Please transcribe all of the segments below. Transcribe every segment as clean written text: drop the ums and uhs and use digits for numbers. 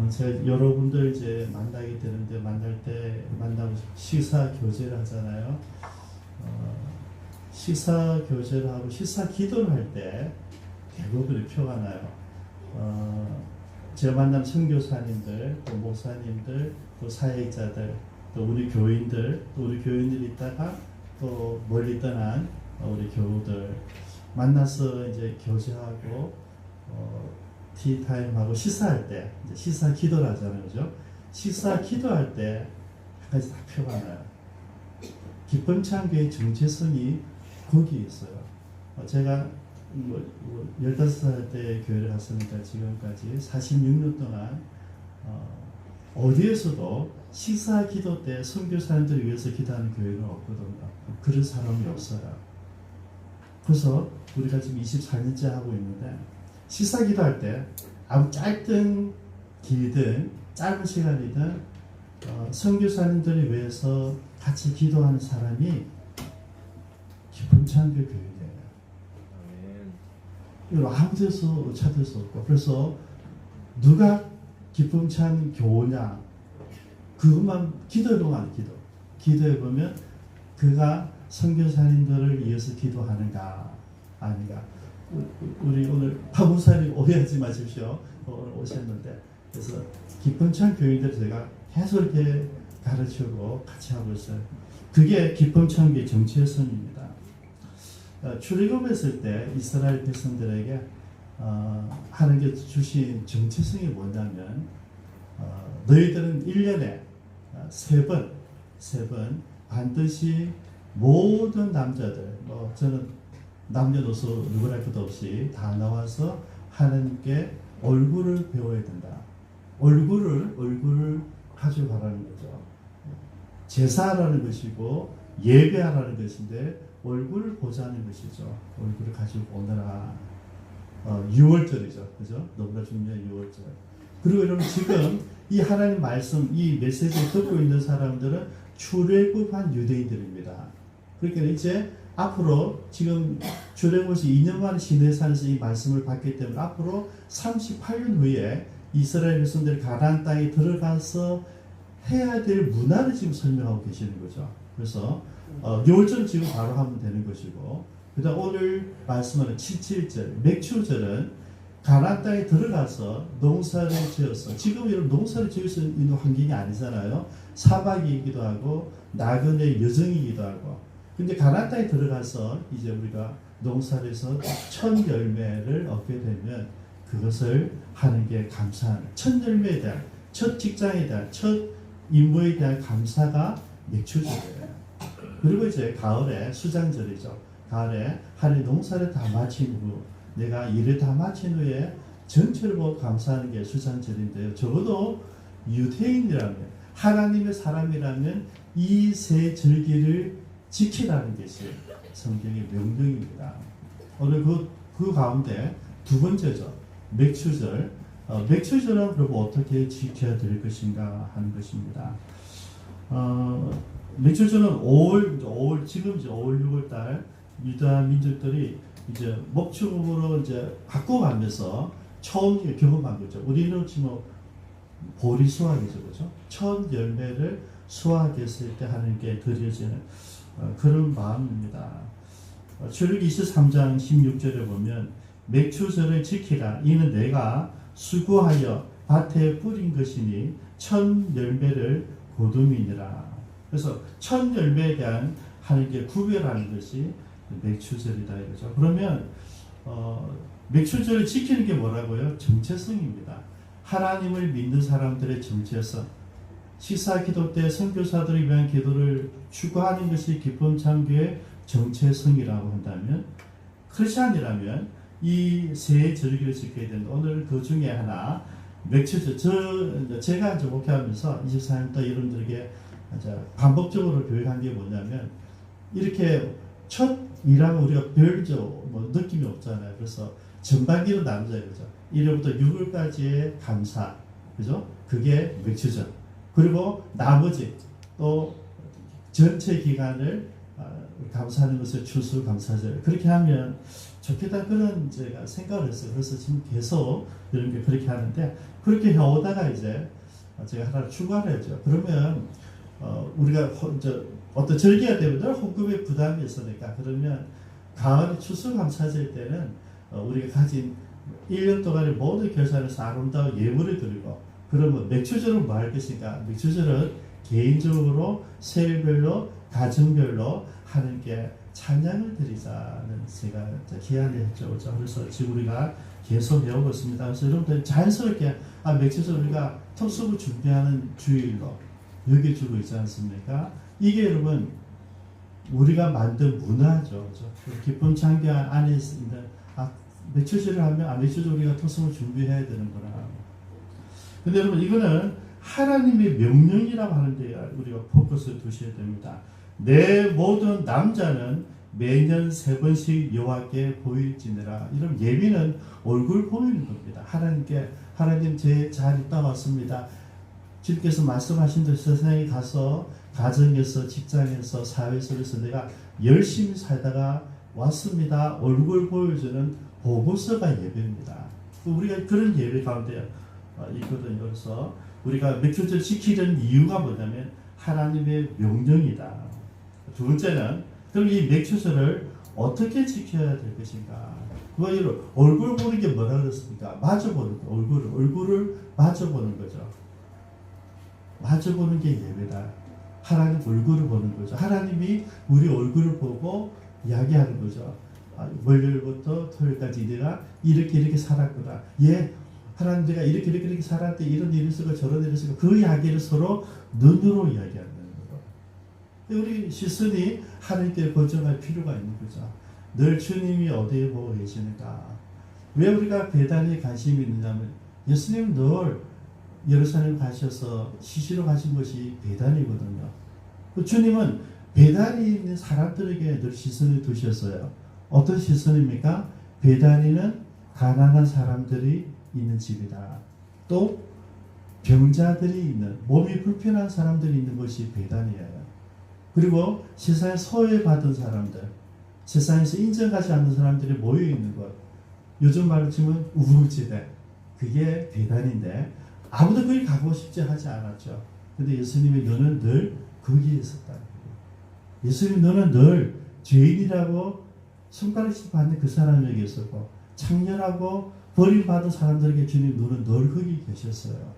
제가 여러분들 이제 만나게 되는데 만날 때 만나고 시사 교제를 하잖아요. 시사 교제를 하고 시사 기도를 할 때 대부분의 표가 나요. 제가 만난 선교사님들, 또 목사님들, 또 사역자들, 또 우리 교인들, 또 우리 교인들이 있다가 또 멀리 떠난 우리 교우들 만나서 이제 교제하고 티타임하고 시사할 때 이제 시사 기도를 하잖아요, 그죠? 시사 기도할 때 한 가지 다 표가 나요. 기쁨찬 교회의 정체성이 거기에 있어요. 제가 15살 때 교회를 갔으니까 지금까지 46년 동안 어디에서도 시사 기도 때 선교사님들을 위해서 기도하는 교회는 없거든요. 그런 사람이 없어요. 그래서 우리가 지금 24년째 하고 있는데 시사 기도할 때 아무 짧든 길든 짧은 시간이든 선교사님들을 위해서 같이 기도하는 사람이 기쁨찬 교회예요. 이걸 아무 데서 찾을 수 없고, 그래서 누가 기쁨찬 교우냐 그것만 기도해보면 기도해보면 그가 선교사님들을 위해서 기도하는가 아닌가. 우리 오늘 파무사님 오해하지 마십시오. 오늘 오셨는데 그래서 기쁨찬 교인들 제가 계속 이렇게 가르치고 같이 하고 있어요. 그게 기쁨찬 교회 정체성입니다. 출애굽했을 때 이스라엘 백성들에게 하나님께 주신 정체성이 뭐냐면 너희들은 1년에 세 번 반드시 모든 남자들, 저는 남녀노소 누구랄 것도 없이 다 나와서 하나님께 얼굴을 배워야 된다. 얼굴을 가져가라는 거죠. 제사하라는 것이고 예배하라는 것인데 얼굴을 보자는 것이죠. 얼굴을 가지고 오너라. 6월절이죠. 그죠? 너무나 중요한 6월절. 그리고 여러분 지금 이 하나님 말씀, 이 메시지를 듣고 있는 사람들은 출애굽한 유대인들입니다. 그러니까 이제 앞으로 지금 출애굽에서 2년 만에 시내산에서 이 말씀을 받기 때문에 앞으로 38년 후에 이스라엘 백성들이 가나안 땅에 들어가서 해야 될 문화를 지금 설명하고 계시는 거죠. 그래서 6월절은 지금 바로 하면 되는 것이고, 그 다음 오늘 말씀하는 77절, 맥추절은 가나안 땅에 들어가서 농사를 지어서, 지금 여러분 농사를 지을 수 있는 환경이 아니잖아요. 사막이기도 하고 나그네 여정이기도 하고. 근데 가나안 땅에 들어가서 이제 우리가 농사를 해서 첫 열매를 얻게 되면 그것을 하는 게 감사하는, 첫 열매에 대한, 첫 직장에 대한, 첫 임무에 대한 감사가 맥추절이에요. 그리고 이제 가을에 수장절이죠. 가을에 하늘 농사를 다 마친 후, 내가 일을 다 마친 후에 전체를 보고 감사하는 게 수장절인데요. 적어도 유대인이라면, 하나님의 사람이라면 이 세 절기를 지키라는 것이 성경의 명령입니다. 오늘 그 가운데 두 번째죠. 맥추절. 맥추절은 그럼 어떻게 지켜야 될 것인가 하는 것입니다. 맥추절은 5월, 지금 이제 5월, 6월 달 유다 민족들이 이제 목축으로 이제 바꿔가면서 처음 경험한 거죠. 우리는 지금 보리 수확이죠, 그죠? 첫 열매를 수확했을 때 하나님께 드려지는 그런 마음입니다. 출애굽기 23장 16절에 보면 맥추절을 지키라. 이는 내가 수고하여 밭에 뿌린 것이니 첫 열매를 거둠이니라. 그래서 첫 열매에 대한 하나님께 구별하는 것이 맥추절이다 이거죠. 그러면 맥추절을 지키는 게 뭐라고요? 정체성입니다. 하나님을 믿는 사람들의 정체성. 시사 기도 때 선교사들을 위한 기도를 추구하는 것이 기쁨찬 교회의 정체성이라고 한다면, 크리스찬이라면 이 세 절기를 지켜야 된다. 오늘 그 중에 하나 맥추절. 제가 이제 목회하면서 24년 동안 여러분들에게 반복적으로 교육한 게 뭐냐면, 이렇게 첫 일하면 우리가 별로 느낌이 없잖아요. 그래서 전반기로 나누자 이거죠. 1월부터 6월까지의 감사, 그죠? 그게 맥추절. 그리고 나머지 또 전체 기간을 감사하는 것을 추수감사절 그렇게 하면 좋겠다 그런 제가 생각을 했어요. 그래서 지금 계속 이런 게 그렇게 하는데 그렇게 해오다가 이제 제가 하나 추가를 했죠. 그러면 우리가 어떤 절기가 되면 늘 헌금에 부담이 있으니까 그러면 가을에 추수감사절 때는 우리가 가진 1년 동안의 모든 결산에서 아름다운 예물을 드리고 그러면 맥주절은 뭐 할 것인가? 맥주절은 개인적으로 세일별로 가정별로 하나님께 찬양을 드리자는 제가 기한을 했죠. 그래서 지금 우리가 계속 배우고 있습니다. 그래서 여러분들 자연스럽게 맥주절 우리가 특수부 준비하는 주일로 여겨주고 있지 않습니까? 이게 여러분 우리가 만든 문화죠. 기쁨 창기 안에 있는 맥주절을 하면 맥주절 우리가 특수부 준비해야 되는구나. 근데 여러분 이거는 하나님의 명령이라고 하는데 우리가 포커스를 두셔야 됩니다. 내 모든 남자는 매년 3번씩 여호와께 보일지니라. 이런 예비는 얼굴 보이는 겁니다. 하나님께 하나님 제 잘 있다 왔습니다. 주님께서 말씀하신 대로 세상에 가서 가정에서 직장에서 사회에서 내가 열심히 살다가 왔습니다. 얼굴 보여주는 보고서가 예배입니다. 우리가 그런 예배 가운데 있거든요. 그래서 우리가 맥주절 지키는 이유가 뭐냐면 하나님의 명령이다. 두 번째는 그럼 이 맥주절을 어떻게 지켜야 될 것인가? 그걸 얼굴 보는 게 뭐라 그랬습니까? 마주 보는 거. 얼굴을 마주 보는 거죠. 마주 보는 게 예배다. 하나님 얼굴을 보는 거죠. 하나님이 우리 얼굴을 보고 이야기하는 거죠. 월요일부터 토요일까지 내가 이렇게 살았구나. 하나님 내가 이렇게 살았대. 이런 일이 있었고 저런 일이 있었고 그 이야기를 서로 눈으로 이야기하는 거예요. 우리 시선이 하나님께 고정할 필요가 있는 거죠. 늘 주님이 어디에 보고 계시는가. 왜 우리가 배단에 관심이 있느냐면 예수님 늘 예루살렘 가셔서 시시로 가신 것이 배단이거든요. 주님은 배단에 있는 사람들에게 늘 시선을 두셨어요. 어떤 시선입니까? 배단에는 가난한 사람들이 있는 집이다. 또 병자들이 있는 몸이 불편한 사람들이 있는 것이 배단이에요. 그리고 세상에 소외받은 사람들, 세상에서 인정하지 않는 사람들이 모여 있는 것, 요즘 말로 치면 우울지대, 그게 배단인데 아무도 거기 가고 싶지 하지 않았죠. 근데 예수님이 너는 늘 거기에 있었다. 예수님 너는 늘 죄인이라고 손가락질 받는 그 사람에게 있었고 창렬하고 버림받은 사람들에게 주님 눈은 늘 거기 계셨어요.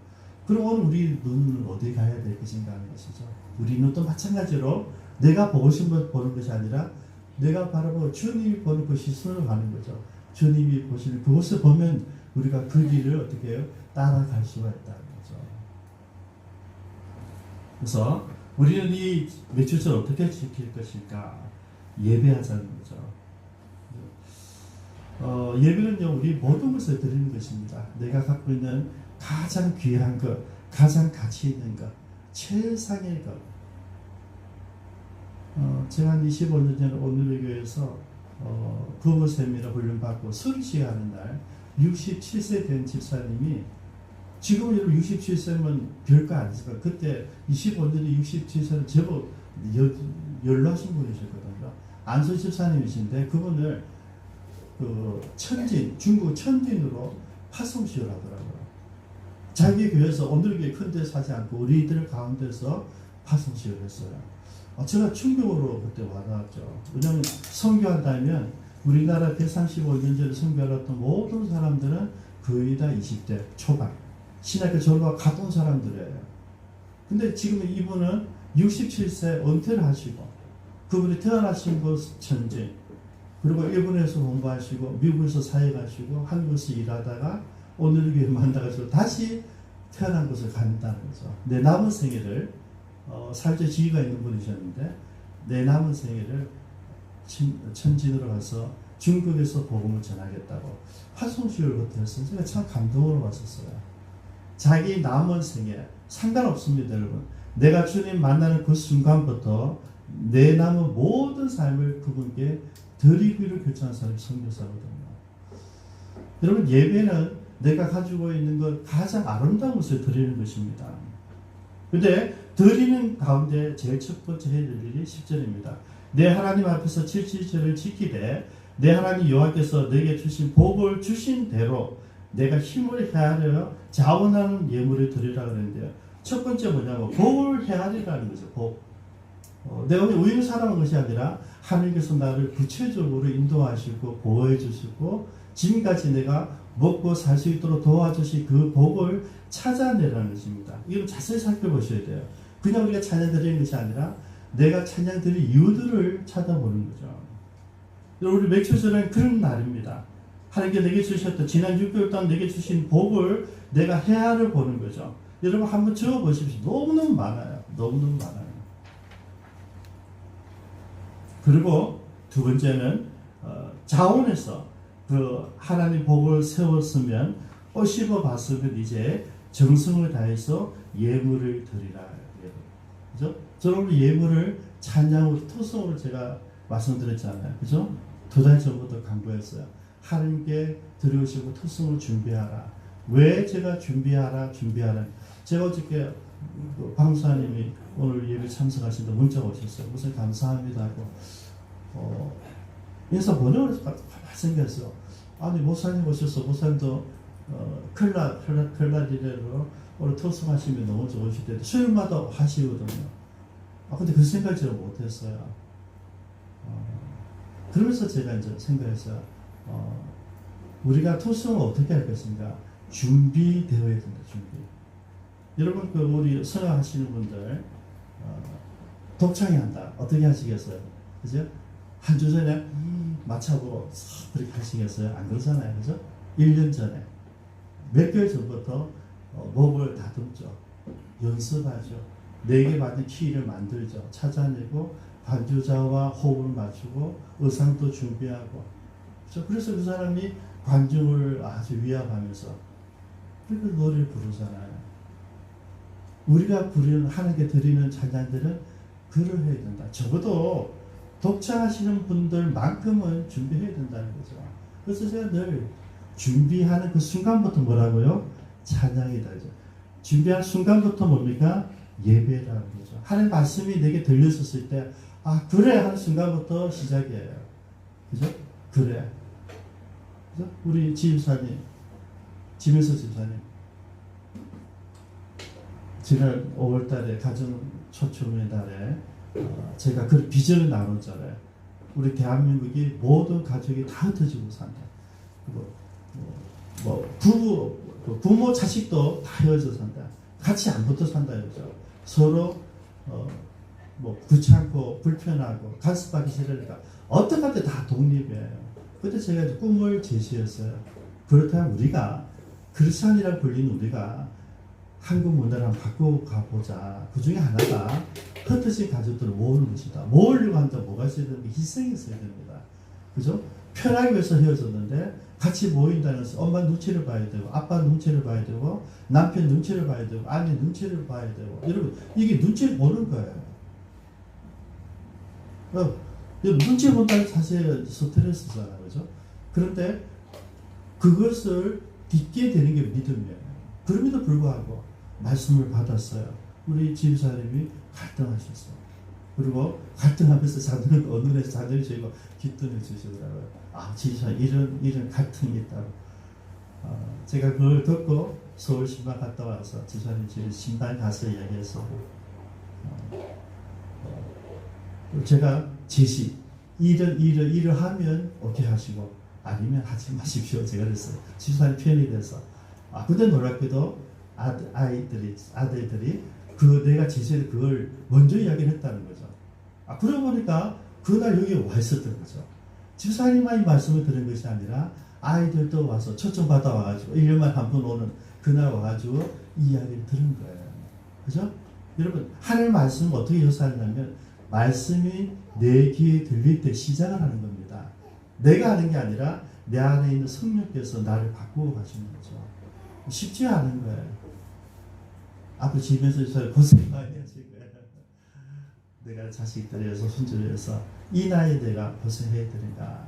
그럼 오늘 우리 눈은 어디 가야 될 것인가 하는 것이죠. 우리 눈도 마찬가지로 내가 보고 싶은 것 보는 것이 아니라 내가 바라보고 주님이 보는 그 시선으로 가는 거죠. 주님이 보시는 그것을 보면 우리가 그 길을 어떻게 해요? 따라갈 수가 있다는 거죠. 그래서 우리는 이 맥주절 어떻게 지킬 것일까? 예배하자는 거죠. 예배는요, 우리 모든 것을 드리는 것입니다. 내가 갖고 있는 가장 귀한 것, 가장 가치 있는 것, 최상의 것. 제가 한 25년 전에 오늘의 교회에서 부모쌤이라 훈련받고 설시 하는 날 67세 된 집사님이 지금 67세면 별거 아니지만 그때 25년에 67세는 제법 연로하신 분이셨거든요. 안수 집사님이신데 그분을 중국 천진으로 파송시를 하더라고요. 자기 교회에서 오늘 교회 큰 데서 하지 않고 우리들 가운데서 파송시를 했어요. 제가 충격으로 그때 와닿았죠. 왜냐하면 선교한다면 우리나라 135년 전에 선교했던 모든 사람들은 거의 다 20대 초반 신학교 졸업하고 갔던 사람들이에요. 근데 지금 이분은 67세 은퇴를 하시고 그분이 태어나신 곳 천진 그리고 일본에서 공부하시고 미국에서 사역하시고 한국에서 일하다가 오늘 교회 만나가지고 다시 태어난 곳을 간다는 거죠. 내 남은 생애를 사회적 지위가 있는 분이셨는데 내 남은 생애를 천진으로 가서 중국에서 복음을 전하겠다고 파송시를 호텔에서 제가 참 감동으로 왔었어요. 자기 남은 생애 상관없습니다, 여러분. 내가 주님 만나는 그 순간부터 내 남은 모든 삶을 그분께 드리기로 결정한 사람이 선교사거든요. 여러분, 예배는 내가 가지고 있는 것 가장 아름다운 것을 드리는 것입니다. 근데 드리는 가운데 제일 첫 번째 해야 될 일이 10절입니다. 내 하나님 앞에서 칠칠절을 지키되 내 하나님 여호와께서 내게 주신 복을 주신 대로 내가 힘을 헤아려 자원하는 예물을 드리라 그랬는데요. 첫 번째 뭐냐면 복을 헤아리라는 거죠. 복. 내가 우연히 살아온 것이 아니라 하나님께서 나를 구체적으로 인도하시고 보호해 주시고 지금까지 내가 먹고 살 수 있도록 도와주신 그 복을 찾아내라는 것입니다. 이걸 자세히 살펴보셔야 돼요. 그냥 우리가 찬양 드리는 것이 아니라 내가 찬양 드릴 이유들을 찾아보는 거죠. 우리 며칠 전에 그런 날입니다. 하나님께 내게 주셨던 지난 6개월 동안 내게 주신 복을 내가 헤아려 보는 거죠. 여러분 한번 적어보십시오. 너무너무 많아요. 너무너무 많아요. 그리고 두 번째는 자원에서 그 하나님 복을 세웠으면 씹어 봤으면 이제 정성을 다해서 예물을 드리라. 그죠? 저는 예물을 찬양으로 토성으로 제가 말씀드렸잖아요. 그죠? 2달 전부터 강구했어요. 하나님께 드리시고 토성을 준비하라. 왜 제가 준비하라. 제가 어저께 방사님이 오늘 예배 참석하신다 문자가 오셨어요. 무슨 감사합니다 하고 인사 보내고 생겼어요. 아니 목사님 오셔서 목사님도 클라리레로 오늘 토성하시면 너무 좋으실 텐데 수요일마다 하시거든요. 근데 그 생각을 제가 못했어요. 그러면서 제가 이제 생각했어요. 우리가 토성을 어떻게 할 것인가? 준비되어야 된다. 준비. 여러분 그 우리 성화하시는 분들 독창이 한다. 어떻게 하시겠어요? 그죠? 한 주 전에 맞춰보고 그렇게 하시겠어요? 안 그러잖아요. 그죠? 1년 전에 몇 개월 전부터 목을 다듬죠. 연습하죠. 내게 맞는 키를 만들죠. 찾아내고 반주자와 호흡을 맞추고 의상도 준비하고 그렇죠? 그래서 그 사람이 관중을 아주 위압하면서 그렇게 노래를 부르잖아요. 우리가 부르는 하나님께 드리는 찬양들은 그러해야 된다. 적어도 독창하시는 분들만큼은 준비해야 된다는 거죠. 그래서 제가 늘 준비하는 그 순간부터 뭐라고요? 찬양이다. 준비한 순간부터 뭡니까? 예배라는 거죠. 하나님 말씀이 내게 들렸었을 때 그래 하는 순간부터 시작이에요. 그죠? 그래. 그죠? 우리 지휘사님, 지면서 집사님 지난 5월달에 가정 초청의 달에 제가 그 비전을 나눴잖아요. 우리 대한민국이 모든 가족이 다 흩어지고 산다. 부모 자식도 다 헤어져 산다. 같이 안 붙어 산다 이거죠. 서로 귀찮고 불편하고 간섭하기 싫으니까 어떤 것 다 독립이에요. 그때 제가 꿈을 제시했어요. 그렇다면 우리가 크리스찬이라고 불리는 우리가 한국 문화를 한번 바꾸고 가보자. 그 중에 하나가 흩어진 가족들을 모으는 것이다. 모으려고 한다. 뭐가 있어야 되는 게 희생이 있어야 됩니다. 그죠? 편하기 위해서 헤어졌는데 같이 모인다는 것은 엄마 눈치를 봐야 되고 아빠 눈치를 봐야 되고 남편 눈치를 봐야 되고 아내 눈치를 봐야 되고 여러분 이게 눈치를 보는 거예요. 눈치 본다는 자체가 스트레스잖아요. 그죠? 그런데 그것을 딛게 되는 게 믿음이에요. 그럼에도 불구하고 말씀을 받았어요. 우리 집사님이 갈등하셨어요. 그리고 갈등하면서 자녀를 어느에서 자녀를 저희가 깃든을 주시더라고요. 집사 이런 갈등이 있다고. 제가 그걸 듣고 서울 신방 갔다 와서 집사님 집에 신방 가서 이야기해서 제가 제시 일을 하면 오케이 하시고 아니면 하지 마십시오. 제가 그랬어요. 집사님 편이 돼서. 근데 놀랍게도 아들들이 내가 제시를 그걸 먼저 이야기를 했다는 거죠. 그러고 보니까 그날 여기 와 있었던 거죠. 집사님만이 말씀을 들은 것이 아니라 아이들도 와서 초청받아 와가지고 1년만 한 번 오는 그날 와가지고 이 이야기를 들은 거예요. 그죠? 여러분 하나님 말씀은 어떻게 요사하냐면 말씀이 내 귀에 들릴 때 시작을 하는 겁니다. 내가 하는 게 아니라 내 안에 있는 성령께서 나를 바꾸어 가시는 거죠. 쉽지 않은 거예요. 앞으로 집에서 고생 많이 하실 거예요. 내가 자식들에 의해서 손주를 위해서 이 나이에 내가 고생해야 되는가.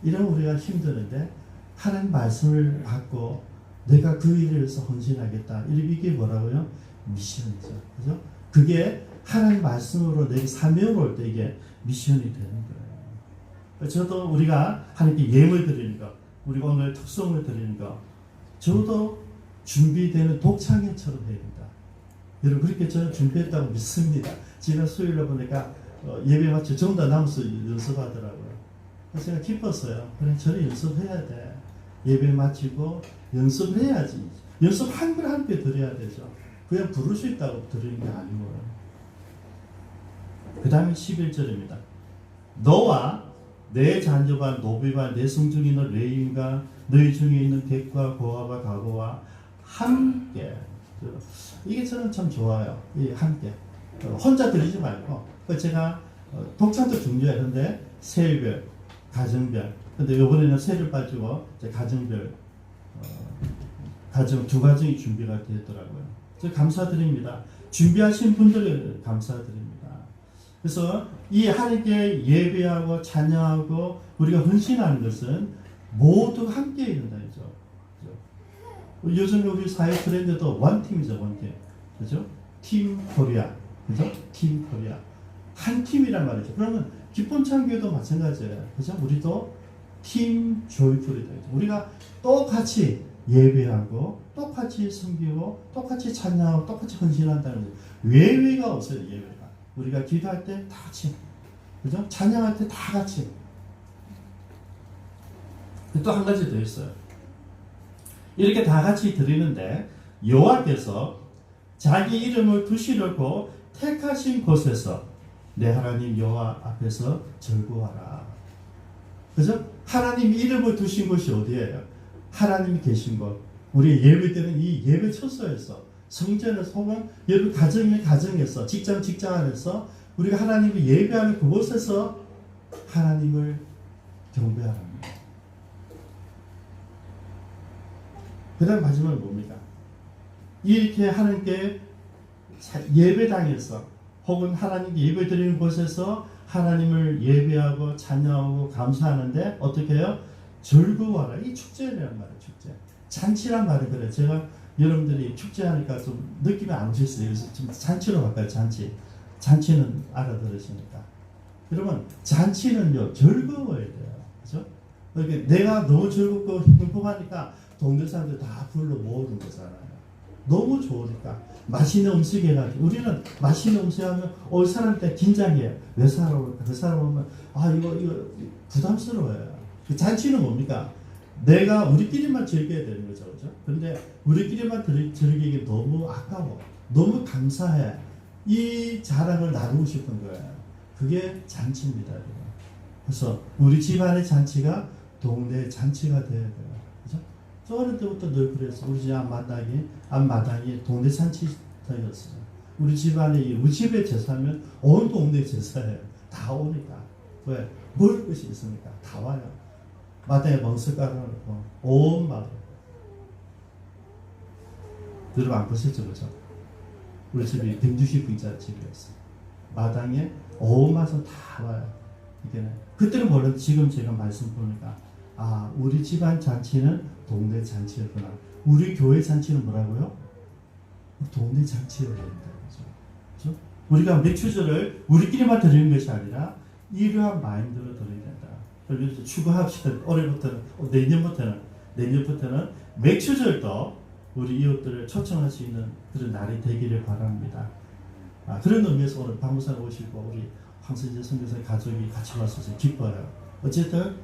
이런 우리가 힘드는데 하나님 말씀을 받고 내가 그 일을 위해서 헌신하겠다. 이게 뭐라고요? 미션이죠. 그죠? 그게 하나님 말씀으로 내 사명으로 올 때 이게 미션이 되는 거예요. 저도 우리가 하나님께 예물 드리는 거, 우리가 오늘 특송을 드리는 거, 저도 준비되는 독창회처럼 해야 된다. 여러분 그렇게 저는 준비했다고 믿습니다. 지난 수요일에 보니까 예배 마치 전부 다 남아서 연습하더라고요. 그래서 제가 기뻤어요. 그래 저는 연습해야 돼. 예배 마치고 연습을 해야지. 연습 한 글 한 글 드려야 되죠. 그냥 부를 수 있다고 드리는 게 아니고요. 그 다음에 11절입니다. 너와 내 자녀와 노비와 내 성중인 레위인과 너희 중에 있는 객과 고아와 가고와 함께. 이게 저는 참 좋아요. 이 함께. 혼자 드리지 말고. 제가 독창도 중요해요. 근데 세별, 가정별. 근데 이번에는 세를 빠지고 가정별, 가정 두 가정이 준비가 되었더라고요. 저 감사드립니다. 준비하신 분들 감사드립니다. 그래서 이 하나님께 예배하고 찬양하고 우리가 헌신하는 것은 모두 함께 있는다. 요즘 우리 사회 트렌드도 원팀이죠, 원팀. 그죠? 팀 코리아. 그죠? 팀 코리아. 한 팀이란 말이죠. 그러면 기쁨 창교도 마찬가지예요. 그죠? 우리도 팀 조이풀이다. 우리가 똑같이 예배하고, 똑같이 섬기고, 똑같이 찬양하고, 똑같이 헌신한다는 거예요. 외외가 없어요, 예배가. 우리가 기도할 때 다 같이. 그죠? 찬양할 때 다 같이. 또 한 가지 더 있어요. 이렇게 다 같이 드리는데 여호와께서 자기 이름을 두시려고 택하신 곳에서 내 하나님 여호와 앞에서 절구하라. 그죠? 하나님 이름을 두신 곳이 어디예요? 하나님이 계신 곳. 우리 예배 때는 이 예배 처소에서 성전에서 혹은 여러분 가정이면 가정에서 직장 안에서 우리가 하나님을 예배하는 그곳에서 하나님을 경배하랍니다. 그 다음 마지막은 뭡니까? 이렇게 하나님께 예배당에서 혹은 하나님께 예배 드리는 곳에서 하나님을 예배하고 찬양하고 감사하는데 어떻게 해요? 즐거워하라. 이 축제라는 말이에요. 축제. 잔치란 말이 그래요. 제가 여러분들이 축제하니까 좀 느낌이 안 오셨어요. 그래서 좀 잔치로 갈까요? 잔치. 잔치는 알아들으시니까. 여러분 잔치는요 즐거워야 돼요. 그죠? 그러니까 내가 너무 즐겁고 행복하니까 동네 사람들 다 불러 모으는 거잖아요. 너무 좋으니까 맛있는 음식 해가지고 우리는 맛있는 음식 하면 올 사람한테 긴장해요. 왜 사러 올까? 그 사람 오면 이거 부담스러워요. 그 잔치는 뭡니까? 내가 우리끼리만 즐겨야 되는 거죠, 그죠? 근데 우리끼리만 즐기기 너무 아까워, 너무 감사해. 이 자랑을 나누고 싶은 거예요. 그게 잔치입니다, 여러분. 그래서 우리 집안의 잔치가 동네 잔치가 돼야 돼요. 저 어릴 때부터 늘 그랬어. 우리 집 앞마당이 동네 잔치터였어요. 우리 집안에 우리 집에 제사면 온 동네 제사예요. 다 오니까. 왜? 먹을 것이 있으니까 다 와요. 마당에 멍석 깔아놓고 온 마을. 여러분 안 보셨죠, 그죠? 우리 집이 160분짜리 집이었어요. 마당에 온 마을 다 와요. 이게 그때는 몰라도 지금 제가 말씀 보니까 우리 집안 잔치는 동네 잔치였구나. 우리 교회 잔치는 뭐라고요? 동네 잔치여야 된다. 그렇죠? 우리가 맥주절을 우리끼리만 드리는 것이 아니라 이러한 마인드로 드려야 된다. 그래서 추구합시다. 올해부터는 내년부터는 맥주절도 우리 이웃들을 초청할 수 있는 그런 날이 되기를 바랍니다. 그런 의미에서 오늘 방문사에 오시고 우리 황선재 선교사의 가족이 같이 와서 기뻐요. 어쨌든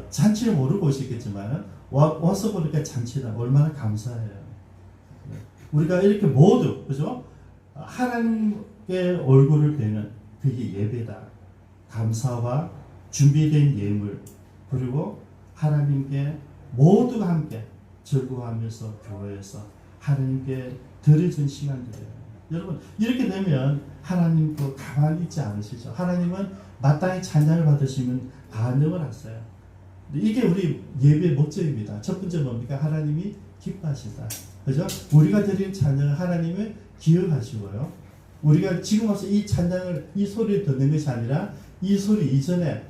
잔치를 모르고 오시겠지만 와서 보니까 잔치다. 얼마나 감사해요. 우리가 이렇게 모두 그죠? 하나님의 얼굴을 뵈는 그게 예배다. 감사와 준비된 예물 그리고 하나님께 모두가 함께 즐거워하면서 교회에서 하나님께 드려진 시간들이에요. 여러분 이렇게 되면 하나님도 가만히 있지 않으시죠. 하나님은 마땅히 찬양을 받으시면 반응을 하세요. 이게 우리 예배의 목적입니다. 첫 번째 뭡니까? 하나님이 기뻐하시다. 그죠? 우리가 드리는 찬양을 하나님을 기억하시고요. 우리가 지금 와서 이 찬양을, 이 소리를 듣는 것이 아니라 이 소리 이전에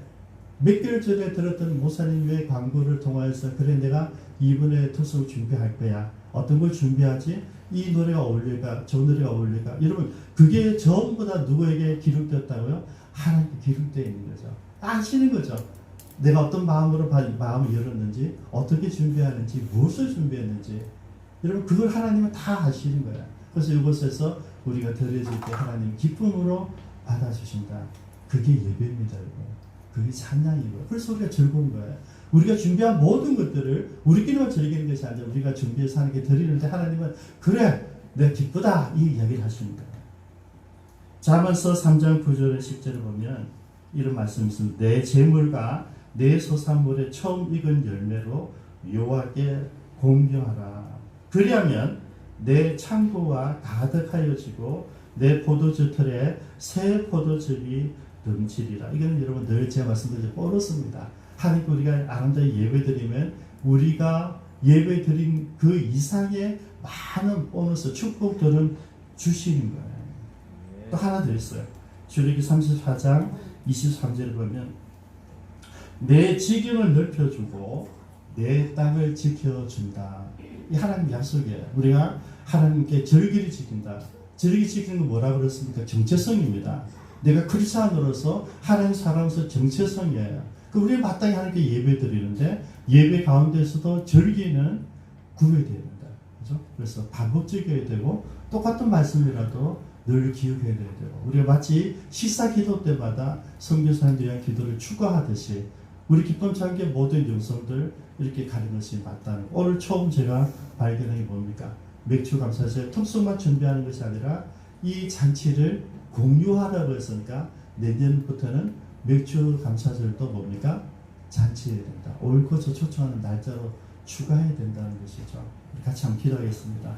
몇 개월 전에 들었던 목사님의 광고를 통하여서 그래 내가 이번에 특송을 준비할 거야. 어떤 걸 준비하지? 이 노래가 어울릴까? 저 노래가 어울릴까? 여러분 그게 전부 다 누구에게 기록되었다고요? 하나님께 기록되어 있는 거죠. 아시는 거죠. 내가 어떤 마음으로 마음을 열었는지, 어떻게 준비하는지, 무엇을 준비했는지, 여러분 그걸 하나님은 다 아시는 거예요. 그래서 이곳에서 우리가 드려질 때 하나님 기쁨으로 받아주신다. 그게 예배입니다, 여러분. 그게 찬양이고요. 그래서 우리가 즐거운 거예요. 우리가 준비한 모든 것들을 우리끼리만 즐기는 것이 아니라 우리가 준비해서 하나님께 드리는데 하나님은 그래, 내가 기쁘다 이 이야기를 하시는 거예요. 잠언서 3장 9절에 10절을 보면 이런 말씀이 있습니다. 내 재물과 내 소산물의 처음 익은 열매로 여호와께 공경하라. 그리하면 내 창고가 가득하여지고 내 포도주 틀에 새 포도즙이 넘치리라. 이거는 여러분 늘 제가 말씀드린 보너스입니다. 하나님께 우리가 아름다운 예배 드리면 우리가 예배 드린 그 이상의 많은 보너스, 축복들은 주시는 거예요. 또 하나 더 있어요. 출애굽기 34장 23절을 보면 내 지경을 넓혀주고 내 땅을 지켜준다. 이 하나님 약속이에요. 우리가 하나님께 절기를 지킨다. 절기 지키는 건 뭐라 그랬습니까? 정체성입니다. 내가 크리스찬으로서 하나님 사람으로서 정체성이에요. 우리 마땅히 하나님께 예배 드리는데 예배 가운데서도 절기는 구해야 됩니다. 그죠? 그래서 반복적이어야 되고 똑같은 말씀이라도 늘 기억해야 되고 우리가 마치 시사 기도 때마다 선교사님들 위한 기도를 추가하듯이 우리 기쁨 참기의 모든 영성들 이렇게 가는 것이 맞다는 거. 오늘 처음 제가 발견한 게 뭡니까? 맥주 감사절 특수만 준비하는 것이 아니라 이 잔치를 공유하라고 했으니까 내년부터는 맥주 감사절도 뭡니까? 잔치해야 된다. 옳고 저 초청하는 날짜로 추가해야 된다는 것이죠. 같이 한번 기도하겠습니다.